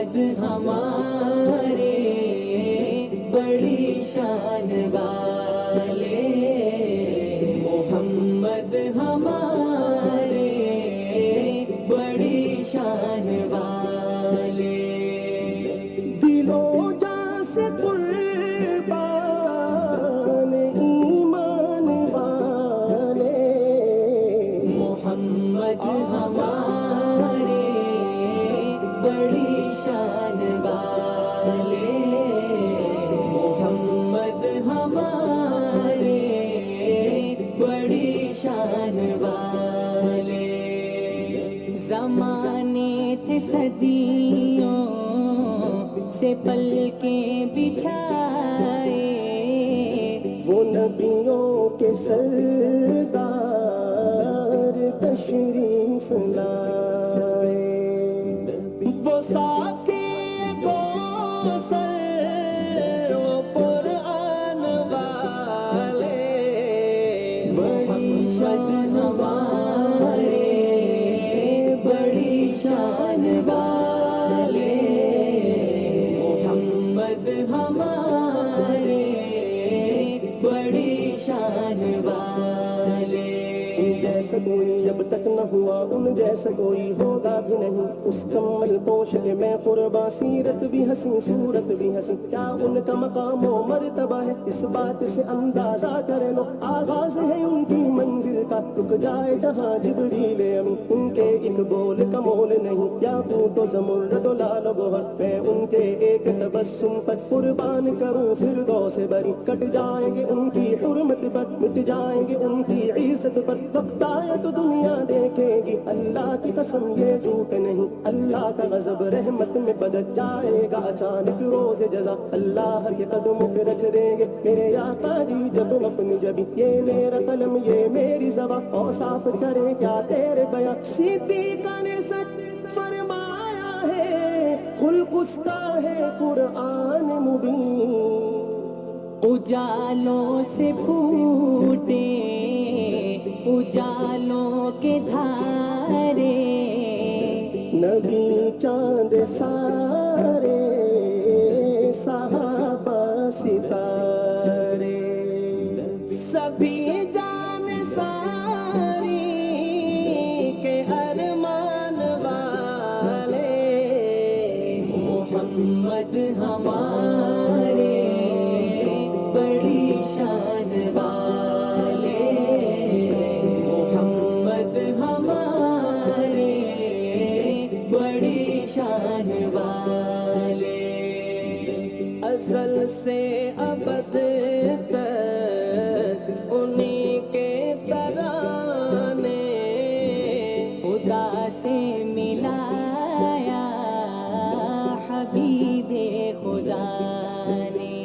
محمد ہمارے بڑی شان والے، محمد ہمارے بڑی شان والے، دلوں جاں سے قربان ایمان والے، محمد ہمارے بڑی شان والے، محمد ہمارے بڑی شان والے، زمانے تھے صدیوں سے پل کے بچھائے، وہ نبیوں کے سردار تشریف لائے، وہ صافی کوثر وہ قرآن والے، محمد ہمارے بڑی شان والے، محمد ہمارے بڑی شان والے، جیسا کوئی جب تک نہ ہوا ان جیسا کوئی ہوگا بھی نہیں، اس کمل پوش کے میں قرباں، سیرت بھی حسین صورت بھی حسین، کیا ان کا مقام و مرتبہ ہے اس بات سے اندازہ کر لو، آغاز ہے ان کی منزل کا، رک جائے جہاں جبریل امی، ان کے ایک بول کا مول نہیں، یاقوت و زمرد و لال و گوہر، میں ان کے ایک تبسم پر قربان کروں فردوس بری، کٹ جائیں گے ان کی حرمت پر، مٹ جائیں گے ان کی عزت پر، وقت آیا تو دنیا دیکھے گی، اللہ کی قسم یہ جھوٹ نہیں، اللہ کا غضب رحمت میں بدل جائے گا اچانک روز جزا، اللہ کے قدموں پہ رکھ دیں گے میرے آقا جی جب اپنی جبی، یہ میرا قلم یہ میری زبان، اوصاف کرے کیا تیرے بیاں، صدیقہ نے سچ فرمایا ہے، خلق اس کا ہے قرآن مبین، اجالوں سے پھوٹے اجالوں کے دھارے، نبی چاند سارے صحابہ ستارے، سبھی جان ساری کے ارمان والے، محمد ہمارے بڑی شان والے، محمد ہمارے بڑی شان والے، ازل سے ابد تک انہی کے ترانے، خدا سے ملایا حبیب خدا نے،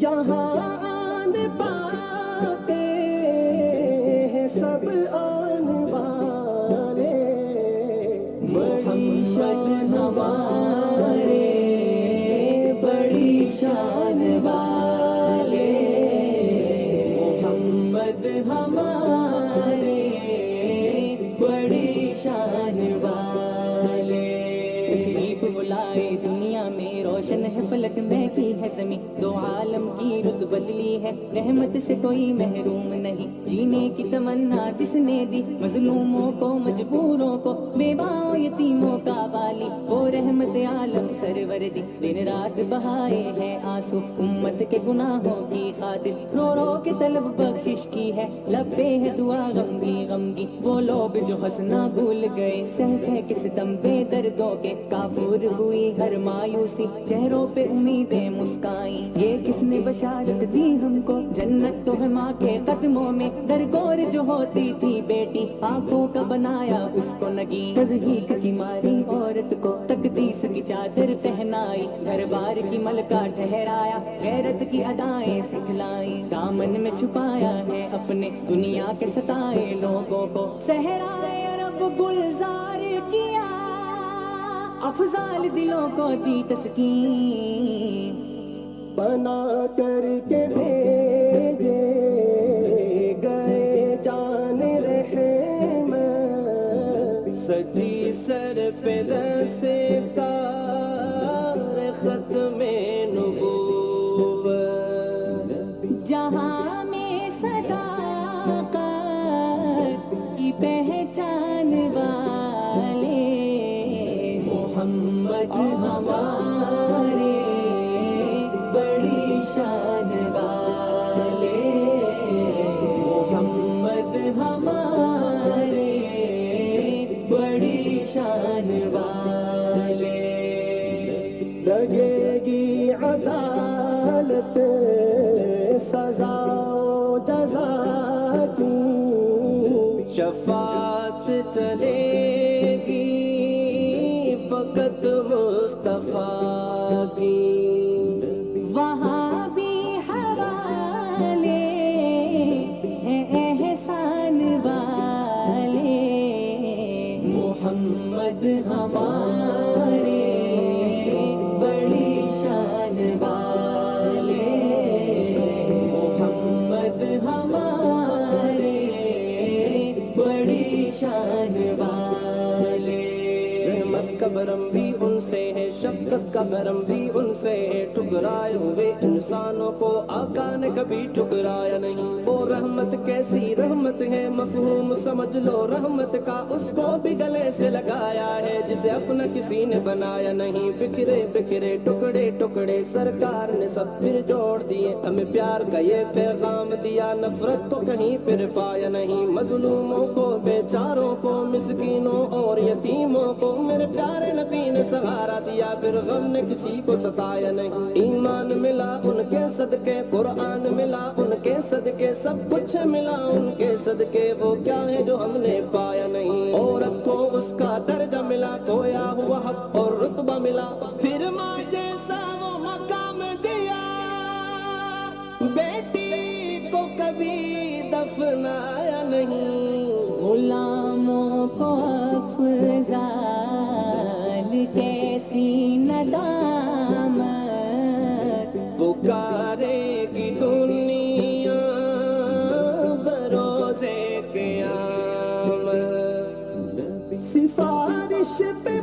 یہاں آن پاتے ہیں سب آن والے، محمد ہمارے بڑی شان والے، محمد ہمارے بڑی شان والے، تشریف بلائے دنیا میں روشن ہے فلک میں کی ہے زمین، دو عالم کی رت بدلی ہے، رحمت سے کوئی محروم نہیں، جینے کی تمنا جس نے دی، مظلوموں کو مجبوروں کو بیواؤں یتیموں کا والی، وہ رحمت عالم سرور دی، دن رات بہائے ہیں آنسو امت کے گناہوں کی خاطر، رو رو کے طلب بخشش کی ہے، لبے ہے دعا غمگی غمگی، وہ لوگ جو ہنسنا بھول گئے، سہ سہ کے ستم بے دردوں کے، کافور ہوئی ہر مایوسی، چہروں پہ امیدیں مسکائیں، یہ کس نے بشارت دی ہم کو، جنت تو ہے ماں کے قدموں میں، درگور جو ہوتی تھی بیٹی، آنکھوں کا بنایا اس کو نگی، تضحیک کی ماری عورت کو تقدیس کی چادر پہنائی، گھر بار کی ملکہ ٹھہرایا، غیرت کی ادائیں سکھلائی، دامن میں چھپایا ہے اپنے دنیا کے ستائے لوگوں کو، صحرائے عرب گلزار کیا، افضال دلوں کو دی تسکین، بنا کر کے بھیجے گئے جان رحمت، سجی سر پہ دسے تار ختم نبوت، جہاں میں صداقت کی پہچان والے محمد ہمارے بڑی شان والے، محمد ہمارے بڑی شان والے۔ لگے گی عدالت سزا و جزا کی، شفاعت چلے گی فقط مصطفیٰ کی، وہاں بھی حوالے ہیں احسان والے، محمد ہمارے بڑی شان والے، محمد ہمارے بڑی شان والے۔ رحمت کا برم بھی ان سے ہے، شفقت کا برم بھی ان سے ہے، ٹھکرائے ہوئے انسانوں کو آقا نے کبھی ٹھکرایا نہیں۔ وہ رحمت کیسی رحمت ہے، مفہوم سمجھ لو رحمت کا، اس کو بھی گلے سے لگایا ہے جسے اپنا کسی نے بنایا نہیں۔ بکھرے بکھرے ٹکڑے ٹکڑے سرکار نے سب پھر جوڑ دیے، ہمیں پیار کا یہ پیغام دیا، نفرت کو کہیں پھر پایا نہیں۔ مظلوموں کو، بیچاروں کو، مسکینوں اور یتیموں کو میرے پیارے نبی نے سہارا دیا، پھر غم نے کسی کو ستایا نہیں۔ ایمان ملا ان کے صدقے، قرآن ملا ان کے صدقے، سب کچھ ملا ان کے صدقے، وہ کیا ہے جو ہم نے پایا نہیں۔ عورت کو اس کا درجہ ملا، کھویا ہوا حق اور رتبہ ملا، پھر ماں جیسا وہ مقام دیا، بیٹی کو کبھی دفنایا نہیں۔ غلاموں کو افضال کیسی ندامت، پکارے گی دنیا بروزے قیامت، سفارش پہ